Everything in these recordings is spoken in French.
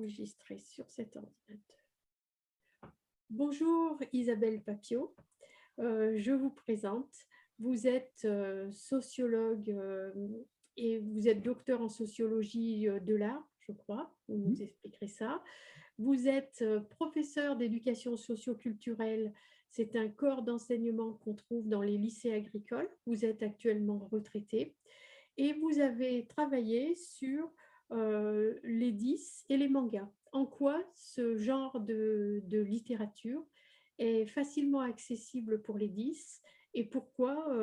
enregistrer sur cet ordinateur. Bonjour Isabelle Papio, je vous présente. Vous êtes sociologue et vous êtes docteur en sociologie de l'art, je crois, vous nous expliquerez ça. Vous êtes professeur d'éducation socio-culturelle, c'est un corps d'enseignement qu'on trouve dans les lycées agricoles. Vous êtes actuellement retraité et vous avez travaillé sur les 10 et les mangas. En quoi ce genre de littérature est facilement accessible pour les 10 et pourquoi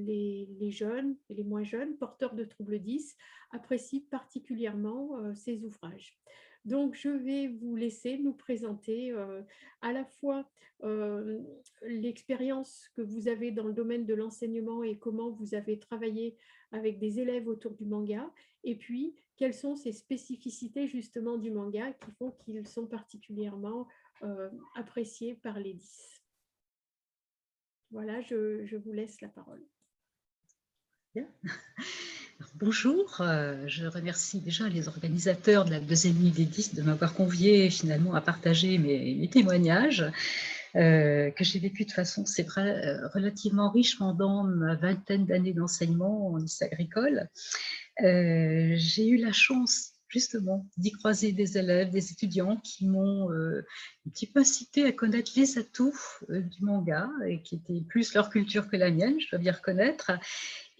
les jeunes et les moins jeunes porteurs de troubles 10 apprécient particulièrement ces ouvrages. Donc, je vais vous laisser nous présenter à la fois l'expérience que vous avez dans le domaine de l'enseignement et comment vous avez travaillé avec des élèves autour du manga, et puis quelles sont ces spécificités justement du manga qui font qu'ils sont particulièrement appréciés par les 10. Voilà, je vous laisse la parole. Bien. Bonjour, je remercie déjà les organisateurs de la deuxième nuit des 10 de m'avoir convié finalement à partager mes témoignages que j'ai vécu de façon, c'est vrai, relativement riche pendant ma vingtaine d'années d'enseignement en lycée agricole. J'ai eu la chance justement d'y croiser des élèves, des étudiants qui m'ont un petit peu incité à connaître les atouts du manga et qui étaient plus leur culture que la mienne, je dois bien reconnaître.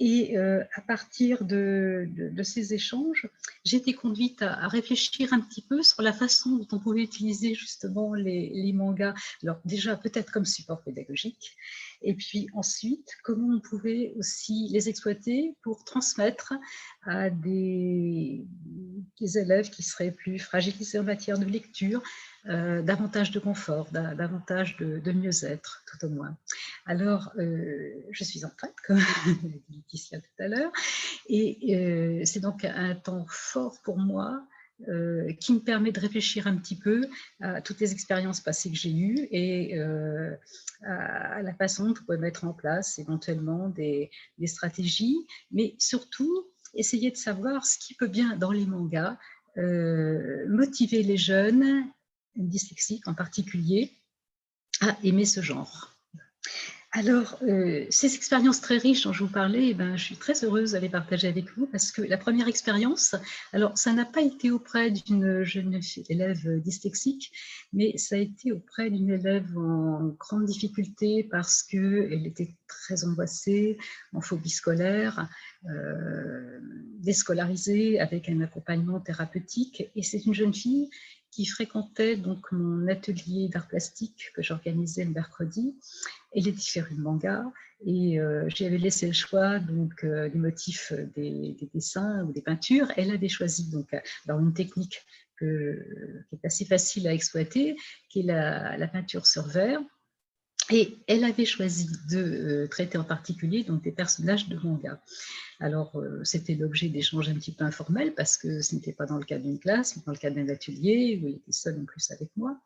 Et à partir de ces échanges, j'ai été conduite à réfléchir un petit peu sur la façon dont on pouvait utiliser justement les mangas. Alors déjà peut-être comme support pédagogique, et puis ensuite comment on pouvait aussi les exploiter pour transmettre à des élèves qui seraient plus fragilisés en matière de lecture, davantage de confort, davantage de mieux-être, tout au moins. Alors, je suis en retraite, comme l'a dit Laetitia tout à l'heure, et c'est donc un temps fort pour moi qui me permet de réfléchir un petit peu à toutes les expériences passées que j'ai eues et à la façon dont on peut mettre en place éventuellement des stratégies, mais surtout essayer de savoir ce qui peut bien, dans les mangas, motiver les jeunes, dyslexiques en particulier, à aimer ce genre. Alors, ces expériences très riches dont je vous parlais, eh ben, je suis très heureuse de les partager avec vous parce que la première expérience, alors ça n'a pas été auprès d'une jeune élève dyslexique, mais ça a été auprès d'une élève en grande difficulté parce qu'elle était très angoissée, en phobie scolaire, déscolarisée avec un accompagnement thérapeutique. Et c'est une jeune fille qui fréquentait donc mon atelier d'art plastique que j'organisais le mercredi. Elle est différente de manga et j'avais laissé le choix donc des motifs des dessins ou des peintures. Elle avait choisi donc alors une technique qui est assez facile à exploiter, qui est la peinture sur verre. Et elle avait choisi de traiter en particulier donc des personnages de manga. Alors, c'était l'objet d'échanges un petit peu informels parce que ce n'était pas dans le cadre d'une classe, mais dans le cadre d'un atelier où elle était seule en plus avec moi.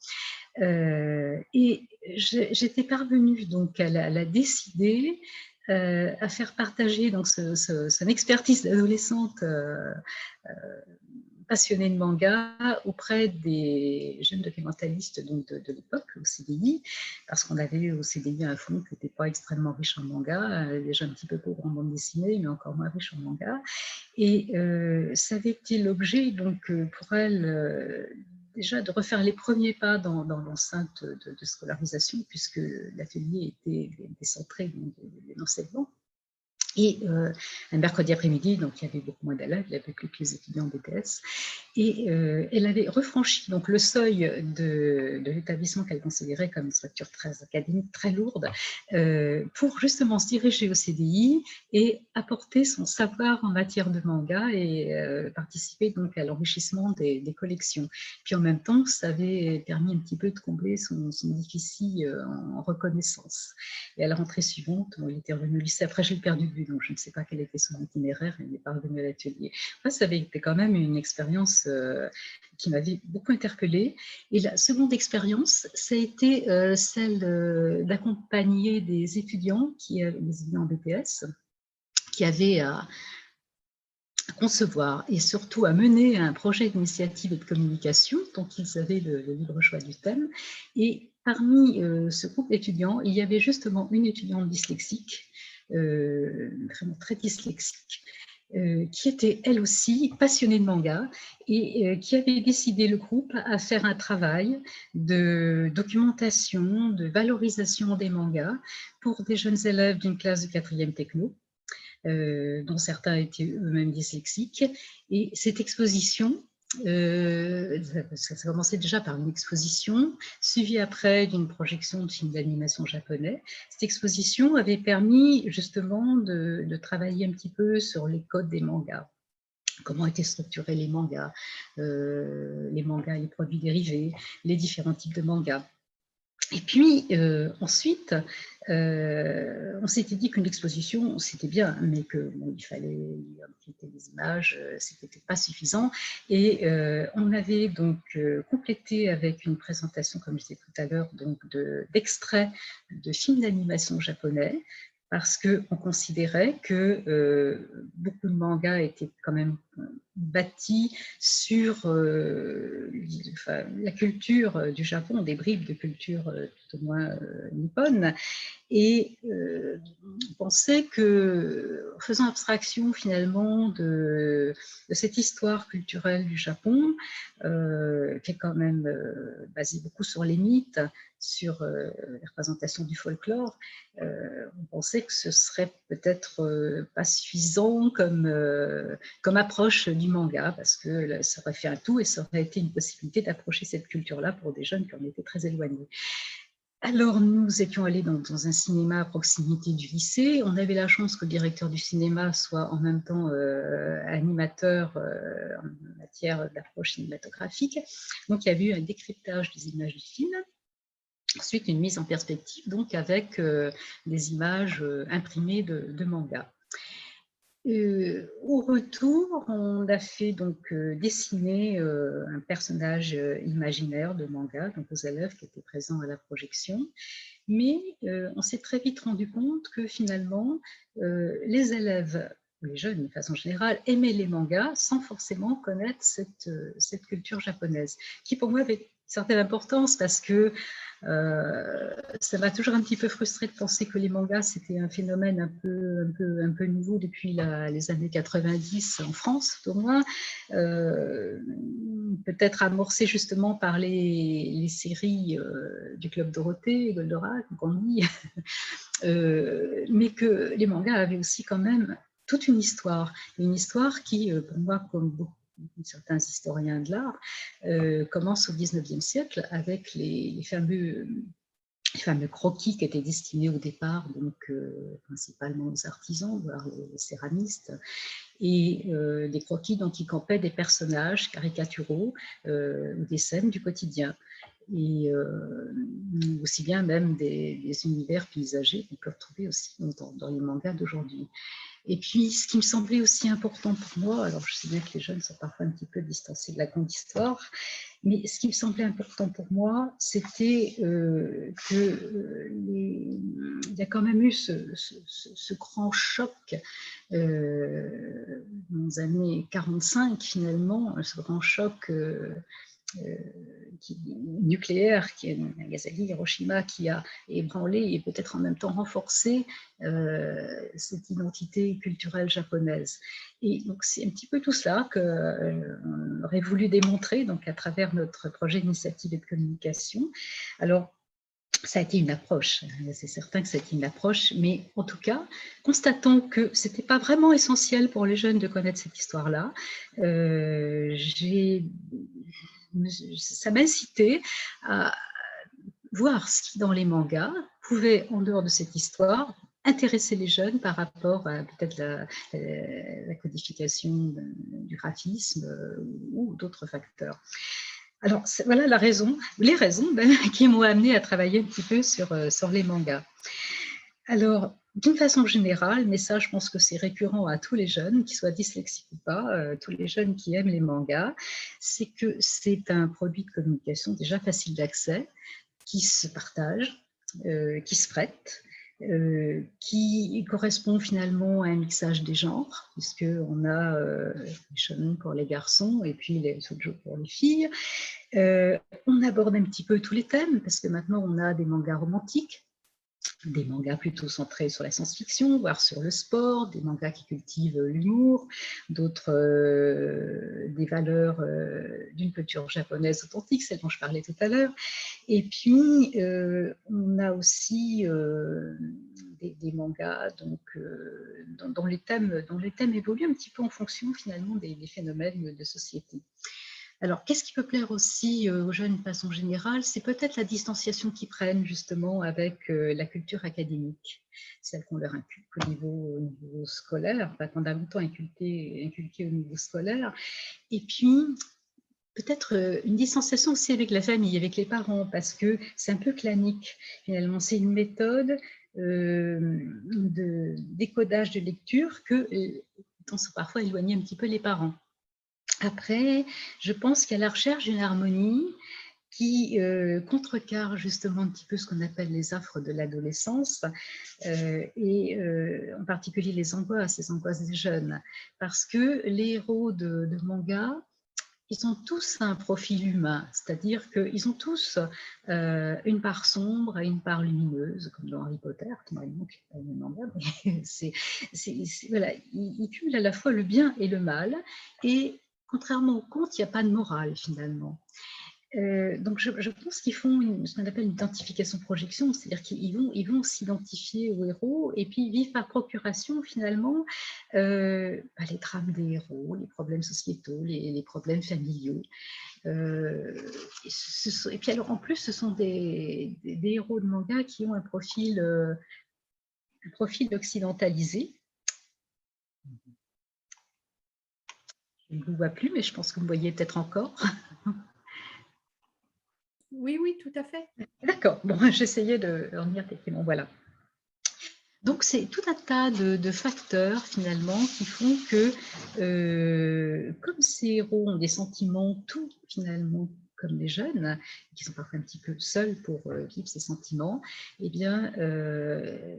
Et j'étais parvenue donc à la décider à faire partager donc son expertise d'adolescente passionnée de manga auprès des jeunes documentalistes donc de l'époque au CDI, parce qu'on avait au CDI un fonds qui n'était pas extrêmement riche en manga, déjà un petit peu pauvre en bande dessinée, mais encore moins riche en manga. Et ça avait été l'objet donc pour elle déjà de refaire les premiers pas dans l'enceinte de scolarisation, puisque l'atelier était centré de l'enseignement. Et un mercredi après-midi, donc il y avait beaucoup moins d'élèves, il n'y avait plus que les étudiants en BTS, et elle avait refranchi donc, le seuil de l'établissement qu'elle considérait comme une structure très académique, très lourde, pour justement se diriger au CDI et apporter son savoir en matière de manga et participer donc à l'enrichissement des collections. Puis en même temps, ça avait permis un petit peu de combler son déficit en reconnaissance. Et à la rentrée suivante, elle était revenue au lycée. Après, j'ai perdu de vue, donc je ne sais pas quel était son itinéraire. Elle n'est pas revenue à l'atelier. Enfin, ça avait été quand même une expérience qui m'avait beaucoup interpellée. Et la seconde expérience, ça a été celle d'accompagner des étudiants, des étudiants en BTS, qui avaient concevoir et surtout à mener un projet d'initiative et de communication dont ils avaient le libre choix du thème. Et parmi ce groupe d'étudiants, il y avait justement une étudiante dyslexique, vraiment très dyslexique, qui était elle aussi passionnée de manga et qui avait décidé le groupe à faire un travail de documentation, de valorisation des mangas pour des jeunes élèves d'une classe de 4e techno. Dont certains étaient eux-mêmes dyslexiques. Et cette exposition, ça commençait déjà par une exposition, suivie après d'une projection de films d'animation japonais. Cette exposition avait permis justement de travailler un petit peu sur les codes des mangas. Comment étaient structurés les mangas et les produits dérivés, les différents types de mangas. Et puis ensuite, on s'était dit qu'une exposition, c'était bien, mais qu'il fallait impliquer des images, c'était pas suffisant. Et on avait donc complété avec une présentation, comme je disais tout à l'heure, d'extraits de films d'animation japonais, parce qu'on considérait que beaucoup de mangas étaient quand même bâtis sur la culture du Japon, des bribes de culture tout au moins nippone, et on pensait que, en faisant abstraction finalement de cette histoire culturelle du Japon, qui est quand même basée beaucoup sur les mythes, sur les représentations du folklore, on pensait que ce serait peut-être pas suffisant comme approche du manga, parce que ça aurait fait un tout et ça aurait été une possibilité d'approcher cette culture-là pour des jeunes qui en étaient très éloignés. Alors, nous étions allés dans un cinéma à proximité du lycée. On avait la chance que le directeur du cinéma soit en même temps animateur en matière d'approche cinématographique. Donc, il y avait eu un décryptage des images du film. Ensuite, une mise en perspective, donc avec des images imprimées de manga. Au retour, on a fait donc dessiner un personnage imaginaire de manga, donc aux élèves qui étaient présents à la projection. Mais on s'est très vite rendu compte que finalement, les élèves, les jeunes de façon générale, aimaient les mangas sans forcément connaître cette culture japonaise, qui pour moi avait une certaine importance parce que ça m'a toujours un petit peu frustrée de penser que les mangas, c'était un phénomène un peu nouveau depuis les années 90 en France, au moins. Peut-être amorcé justement par les séries du Club Dorothée, Goldorak, Gandhi, mais que les mangas avaient aussi quand même toute une histoire qui, pour moi, comme beaucoup certains historiens de l'art, commence au XIXe siècle avec les fameux croquis qui étaient destinés au départ donc principalement aux artisans, voire les céramistes, et des croquis dont ils campaient des personnages caricaturaux ou des scènes du quotidien. Et aussi bien même des univers paysagers qu'on peut retrouver aussi dans les mangas d'aujourd'hui. Et puis, ce qui me semblait aussi important pour moi, alors je sais bien que les jeunes sont parfois un petit peu distancés de la grande histoire, mais ce qui me semblait important pour moi, c'était il y a quand même eu ce grand choc dans les années 45, finalement, ce grand choc nucléaire qui est Nagasaki, Hiroshima, qui a ébranlé et peut-être en même temps renforcé cette identité culturelle japonaise. Et donc c'est un petit peu tout cela qu'on aurait voulu démontrer donc à travers notre projet d'initiative et de communication. Alors, ça a été une approche, c'est certain que ça a été une approche, mais en tout cas, constatant que ce n'était pas vraiment essentiel pour les jeunes de connaître cette histoire-là, ça m'a incité à voir ce qui, dans les mangas, pouvait, en dehors de cette histoire, intéresser les jeunes par rapport à peut-être la codification du graphisme ou d'autres facteurs. Alors, voilà les raisons qui m'ont amené à travailler un petit peu sur les mangas. Alors, d'une façon générale, mais ça, je pense que c'est récurrent à tous les jeunes, qu'ils soient dyslexiques ou pas, tous les jeunes qui aiment les mangas, c'est que c'est un produit de communication déjà facile d'accès, qui se partage, qui se prête, qui correspond finalement à un mixage des genres, puisqu'on a les shonen pour les garçons et puis les shoujo pour les filles. On aborde un petit peu tous les thèmes, parce que maintenant on a des mangas romantiques, des mangas plutôt centrés sur la science-fiction, voire sur le sport, des mangas qui cultivent l'humour, d'autres des valeurs d'une culture japonaise authentique, celle dont je parlais tout à l'heure. Et puis, on a aussi des mangas donc, dont les thèmes évoluent un petit peu en fonction finalement des phénomènes de société. Alors, qu'est-ce qui peut plaire aussi aux jeunes de façon générale? C'est peut-être la distanciation qu'ils prennent justement avec la culture académique, celle qu'on leur inculque au niveau scolaire, enfin, qu'on a longtemps inculqué au niveau scolaire. Et puis, peut-être une distanciation aussi avec la famille, avec les parents, parce que c'est un peu clanique. Finalement, c'est une méthode de décodage de lecture dont sont parfois éloignés un petit peu les parents. Après, je pense qu'il y a la recherche d'une harmonie qui contrecarre justement un petit peu ce qu'on appelle les affres de l'adolescence et en particulier les angoisses des jeunes. Parce que les héros de manga, ils ont tous un profil humain, c'est-à-dire qu'ils ont tous une part sombre et une part lumineuse, comme dans Harry Potter, qui m'a manqué pas le manga, mais voilà, ils cumulent à la fois le bien et le mal, et contrairement au conte, il n'y a pas de morale finalement. Donc je pense qu'ils font ce qu'on appelle une identification-projection, c'est-à-dire qu'ils vont s'identifier aux héros et puis vivent par procuration finalement les drames des héros, les problèmes sociétaux, les problèmes familiaux. Et puis alors en plus ce sont des héros de manga qui ont un profil occidentalisé. Je ne vous vois plus, mais je pense que vous me voyez peut-être encore. Oui, oui, tout à fait. D'accord, bon, j'essayais de revenir effectivement, voilà. Donc, c'est tout un tas de facteurs, finalement, qui font que, comme ces héros ont des sentiments, tout, finalement, comme les jeunes, qui sont parfois un petit peu seuls pour vivre ces sentiments, eh bien,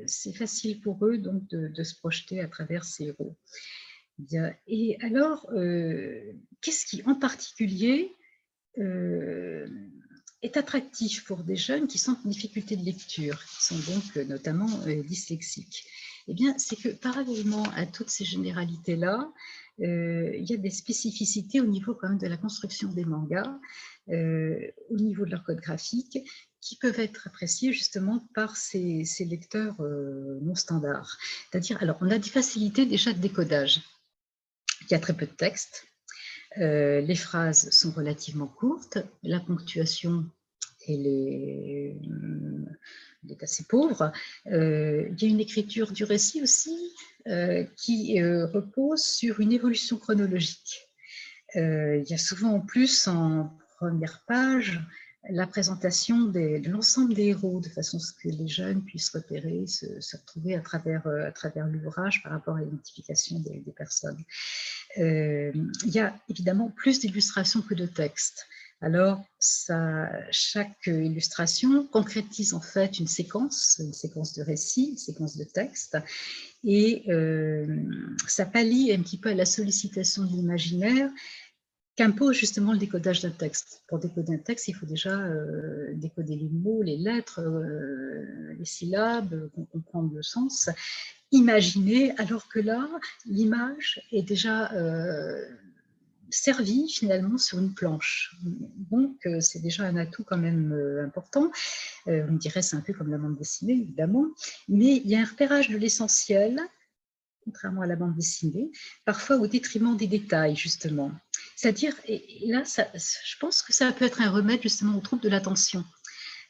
c'est facile pour eux, donc, de se projeter à travers ces héros. Bien. Et alors, qu'est-ce qui, en particulier, est attractif pour des jeunes qui sont en difficulté de lecture, qui sont donc notamment dyslexiques? Eh bien, c'est que parallèlement à toutes ces généralités-là, il y a des spécificités au niveau quand même de la construction des mangas, au niveau de leur code graphique, qui peuvent être appréciés justement par ces lecteurs non standards. C'est-à-dire, alors, on a des facilités déjà de décodage. Il y a très peu de texte. Les phrases sont relativement courtes, la ponctuation est assez pauvre. Il y a une écriture du récit aussi qui repose sur une évolution chronologique. Il y a souvent en plus en première page la présentation de l'ensemble des héros, de façon à ce que les jeunes puissent repérer, se retrouver à travers l'ouvrage par rapport à l'identification des personnes. Il y a évidemment plus d'illustrations que de textes. Alors, chaque illustration concrétise en fait une séquence de récit, une séquence de texte, et ça pallie un petit peu à la sollicitation de l'imaginaire qu'impose justement le décodage d'un texte. Pour décoder un texte, il faut déjà décoder les mots, les lettres, les syllabes, comprendre le sens, imaginer, alors que là, l'image est déjà servie finalement sur une planche. Donc, c'est déjà un atout quand même important. On me dirait c'est un peu comme la bande dessinée, évidemment, mais il y a un repérage de l'essentiel, contrairement à la bande dessinée, parfois au détriment des détails, justement. C'est-à-dire, et là, je pense que ça peut être un remède justement aux troubles de l'attention.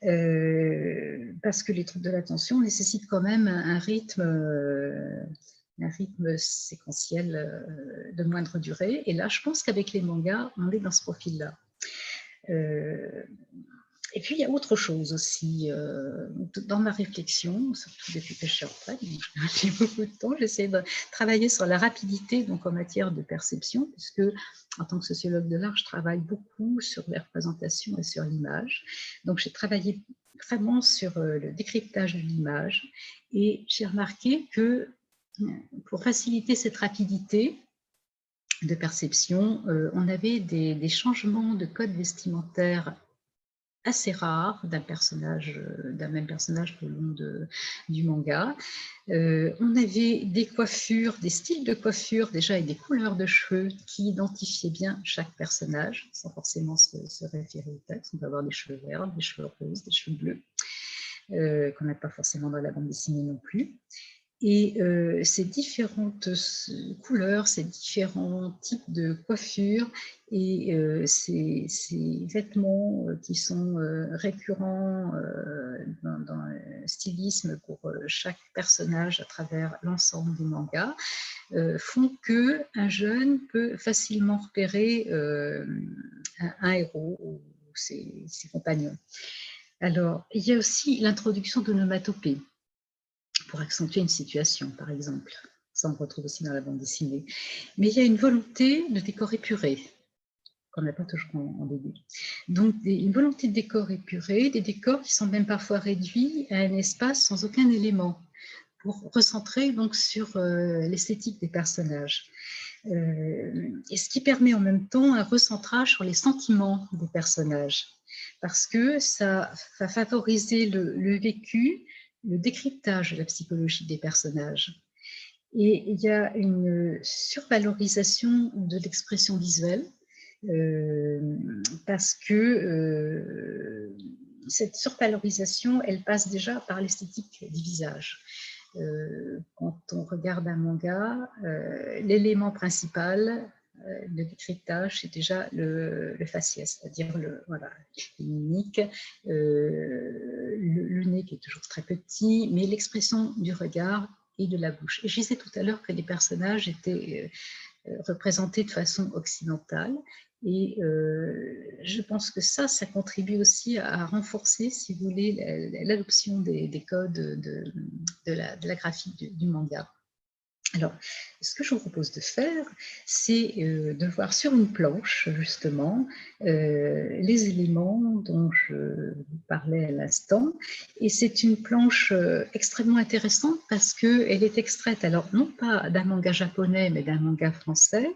Parce que les troubles de l'attention nécessitent quand même un rythme séquentiel de moindre durée. Et là, je pense qu'avec les mangas, on est dans ce profil-là. Et puis, il y a autre chose aussi dans ma réflexion, surtout depuis que je suis en retraite, j'ai beaucoup de temps, j'essaie de travailler sur la rapidité donc en matière de perception, puisque en tant que sociologue de l'art, je travaille beaucoup sur les représentations et sur l'image. Donc, j'ai travaillé vraiment sur le décryptage de l'image et j'ai remarqué que pour faciliter cette rapidité de perception, on avait des changements de code vestimentaire assez rare d'un même personnage tout au long du manga. On avait des coiffures, des styles de coiffure déjà et des couleurs de cheveux qui identifiaient bien chaque personnage, sans forcément se référer au texte. On peut avoir des cheveux verts, des cheveux roses, des cheveux bleus, qu'on n'a pas forcément dans la bande dessinée non plus. Et ces différentes couleurs, ces différents types de coiffures et ces vêtements qui sont récurrents dans le stylisme pour chaque personnage à travers l'ensemble du manga font qu'un jeune peut facilement repérer un héros ou ses compagnons. Alors, il y a aussi l'introduction d'onomatopées pour accentuer une situation, par exemple. Ça, on retrouve aussi dans la bande dessinée. Mais il y a une volonté de décor épuré, qu'on n'a pas toujours en début. Donc, une volonté de décor épuré, des décors qui sont même parfois réduits à un espace sans aucun élément, pour recentrer donc sur l'esthétique des personnages. Et ce qui permet en même temps un recentrage sur les sentiments des personnages, parce que ça va favoriser le vécu, le décryptage de la psychologie des personnages. Et il y a une survalorisation de l'expression visuelle, parce que cette survalorisation, elle passe déjà par l'esthétique du visage. Quand on regarde un manga, l'élément principal de décryptage, c'est déjà le faciès, c'est-à-dire voilà, les mimiques, le nez qui est toujours très petit, mais l'expression du regard et de la bouche. Et je disais tout à l'heure que les personnages étaient représentés de façon occidentale. Et je pense que ça contribue aussi à renforcer, si vous voulez, l'adoption des codes de la graphie du manga. Alors, ce que je vous propose de faire, c'est de voir sur une planche, justement, les éléments dont je vous parlais à l'instant. Et c'est une planche extrêmement intéressante parce qu'elle est extraite, alors non pas d'un manga japonais, mais d'un manga français,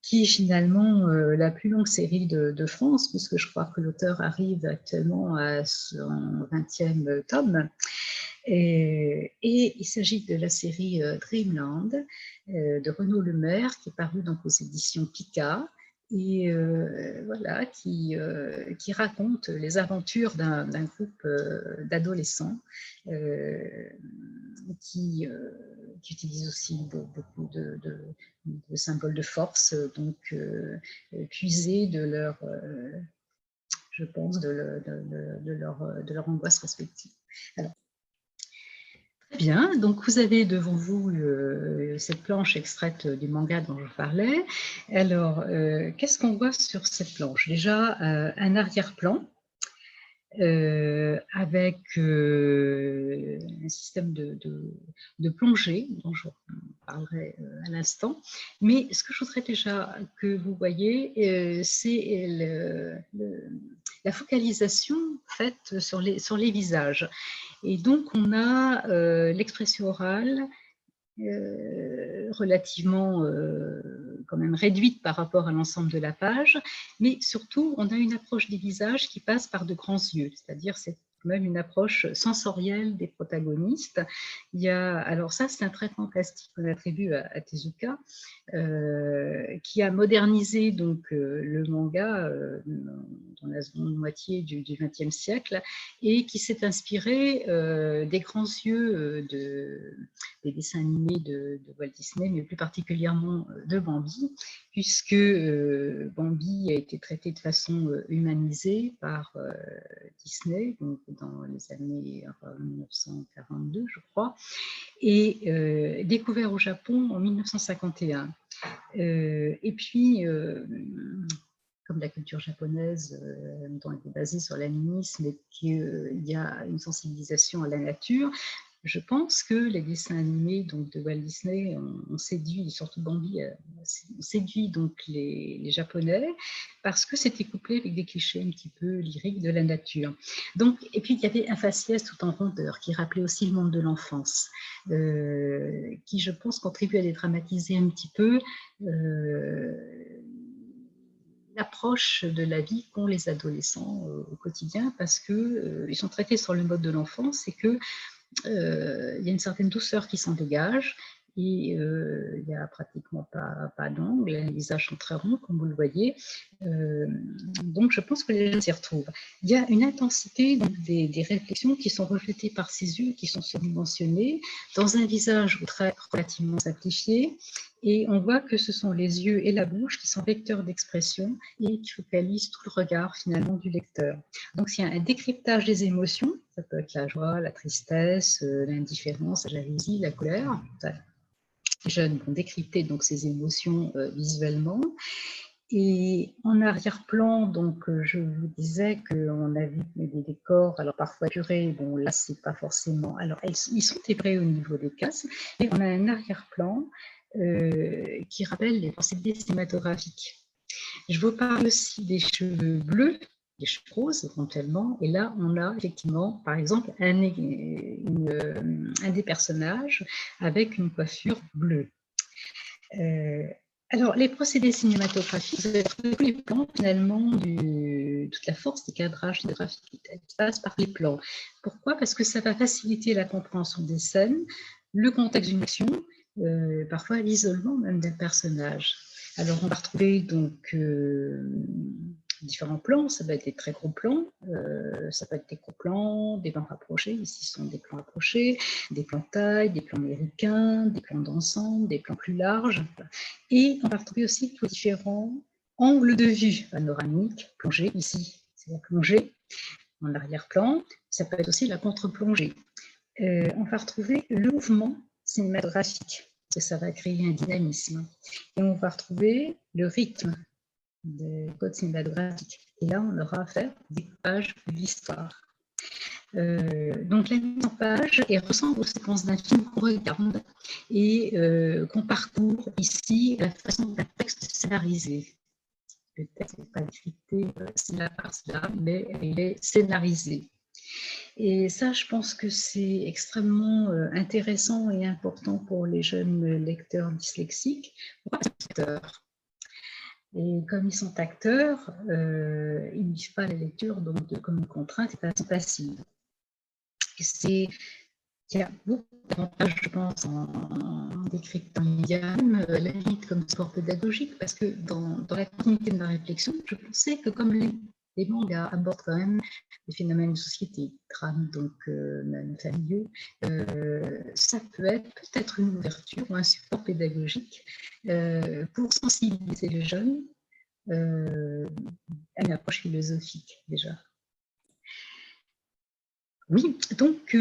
qui est finalement la plus longue série de France, puisque je crois que l'auteur arrive actuellement à son 20e tome. Et il s'agit de la série Dreamland de Renaud Lemaire, qui est parue donc aux éditions Pika, et voilà, qui raconte les aventures d'un groupe d'adolescents qui utilisent aussi beaucoup de symboles de force, donc puisés de leur, je pense, de leur angoisse respective. Alors, bien, donc vous avez devant vous cette planche extraite du manga dont je parlais. Alors, qu'est-ce qu'on voit sur cette planche? Déjà, un arrière-plan avec un système de plongée dont je parlerai à l'instant. Mais ce que je voudrais déjà que vous voyez, c'est la focalisation faite sur les visages. Et donc, on a l'expression orale relativement quand même réduite par rapport à l'ensemble de la page, mais surtout, on a une approche des visages qui passe par de grands yeux, c'est-à-dire c'est même une approche sensorielle des protagonistes. Il y a, alors ça, c'est un traitement plastique qu'on attribue à Tezuka, qui a modernisé donc le manga dans la seconde moitié du XXe siècle et qui s'est inspiré des grands yeux des dessins animés de Walt Disney, mais plus particulièrement de Bambi, puisque Bambi a été traité de façon humanisée par Disney, donc dans les années 1942, je crois, et découvert au Japon en 1951. Et puis, comme la culture japonaise, dont elle est basée sur l'animisme et qu'il y a une sensibilisation à la nature, je pense que les dessins animés donc, de Walt Disney ont séduit, surtout Bambi, ont séduit donc les Japonais parce que c'était couplé avec des clichés un petit peu lyriques de la nature. Donc, et puis, il y avait un faciès tout en rondeur qui rappelait aussi le monde de l'enfance, qui, je pense, contribue à dédramatiser un petit peu l'approche de la vie qu'ont les adolescents au quotidien parce qu'ils sont traités sur le mode de l'enfance et que il y a une certaine douceur qui s'en dégage et il n'y a pratiquement pas d'ongles, les visages sont très ronds comme vous le voyez, donc je pense que les gens s'y retrouvent. Il y a une intensité donc, des réflexions qui sont reflétées par ces yeux qui sont surdimensionnés dans un visage relativement simplifié et on voit que ce sont les yeux et la bouche qui sont vecteurs d'expression et qui focalisent tout le regard finalement du lecteur. Donc s'il y a un décryptage des émotions, ça peut être la joie, la tristesse, l'indifférence, la jalousie, la colère. Les jeunes vont décrypter donc ces émotions visuellement. Et en arrière-plan, donc je vous disais qu'on a vu des décors, alors parfois épurés, bon là c'est pas forcément, alors ils sont épurés au niveau des cases, mais on a un arrière-plan qui rappelle les procédés cinématographiques. Je vous parle aussi des cheveux bleus, des cheveux roses éventuellement, et là on a effectivement par exemple un des personnages avec une coiffure bleue. Alors, les procédés cinématographiques, vous avez trouvé tous les plans, finalement, toute la force des cadrages cinématographiques passe par les plans. Pourquoi? Parce que ça va faciliter la compréhension des scènes, le contexte d'une action, parfois l'isolement même d'un personnage. Alors, on va retrouver donc différents plans, ça va être des très gros plans, ça peut être des gros plans, des plans rapprochés, ici ce sont des plans rapprochés, des plans taille, des plans américains, des plans d'ensemble, des plans plus larges. Et on va retrouver aussi tous les différents angles de vue, panoramique, plongée, ici c'est la plongée, en arrière-plan, ça peut être aussi la contre-plongée. On va retrouver le mouvement cinématographique, parce que ça va créer un dynamisme. Et on va retrouver le rythme des codes cinématographiques. Et là, on aura affaire au découpage de l'histoire. Donc la mise en page ressemble aux séquences d'un film qu'on regarde et qu'on parcourt ici à la façon d'un texte scénarisé. Le texte n'est pas dicté cela par cela, mais il est scénarisé. Et ça, je pense que c'est extrêmement intéressant et important pour les jeunes lecteurs dyslexiques. Et comme ils sont acteurs, ils ne vivent pas la lecture donc, comme une contrainte et façon passive. Il y a beaucoup d'avantages, je pense, en décryptant l'IAM, la limite comme sport pédagogique, parce que dans la continuité de ma réflexion, je pensais que comme les mangas abordent quand même des phénomènes de société, drames, donc même familiaux, ça peut être peut-être une ouverture ou un support pédagogique pour sensibiliser les jeunes à une approche philosophique déjà. Oui, donc,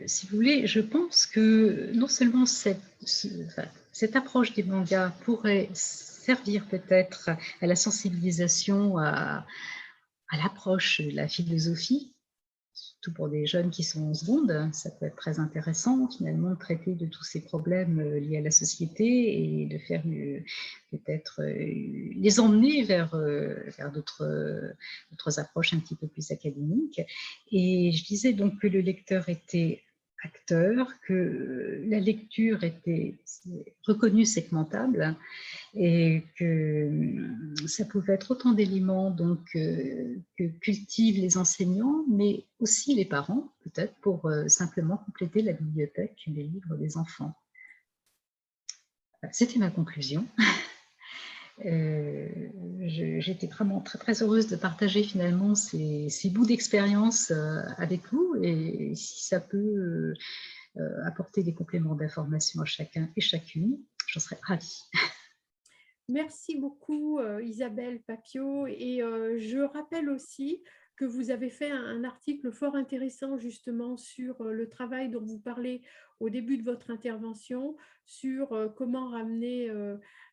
si vous voulez, je pense que non seulement cette approche des mangas pourrait servir peut-être à la sensibilisation à l'approche de la philosophie, surtout pour des jeunes qui sont en seconde, ça peut être très intéressant finalement de traiter de tous ces problèmes liés à la société et de faire peut-être les emmener vers d'autres approches un petit peu plus académiques. Et je disais donc que le lecteur était acteur, que la lecture était reconnue segmentable et que ça pouvait être autant d'éléments donc que cultivent les enseignants, mais aussi les parents, peut-être, pour simplement compléter la bibliothèque des livres des enfants. C'était ma conclusion. J'étais vraiment très, très heureuse de partager finalement ces bouts d'expérience avec vous, et si ça peut apporter des compléments d'information à chacun et chacune, j'en serais ravie. Merci beaucoup Isabelle Papio, et je rappelle aussi que vous avez fait un article fort intéressant justement sur le travail dont vous parlez au début de votre intervention, sur comment ramener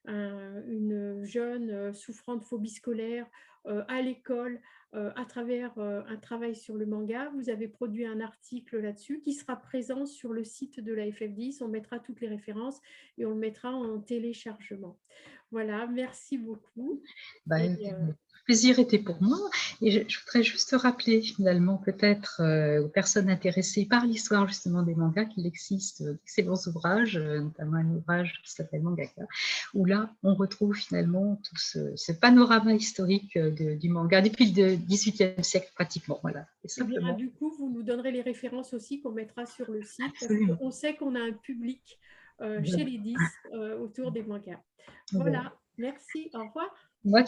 une jeune souffrant de phobie scolaire à l'école à travers un travail sur le manga. Vous avez produit un article là-dessus qui sera présent sur le site de la FF10. On mettra toutes les références et on le mettra en téléchargement. Voilà, merci beaucoup. Bah, Et, le plaisir était pour moi. Et je voudrais juste rappeler finalement peut-être aux personnes intéressées par l'histoire justement des mangas qu'il existe d'excellents ouvrages, notamment un ouvrage qui s'appelle Mangaka, où là on retrouve finalement tout ce panorama historique du manga depuis le XVIIIe siècle pratiquement. Voilà, et eh bien, simplement. du coup, vous nous donnerez les références aussi qu'on mettra sur le site parce Absolument. qu'on sait qu'on a un public chez Voilà. les 10 autour des mangas. Voilà. Voilà, merci, au revoir. Moi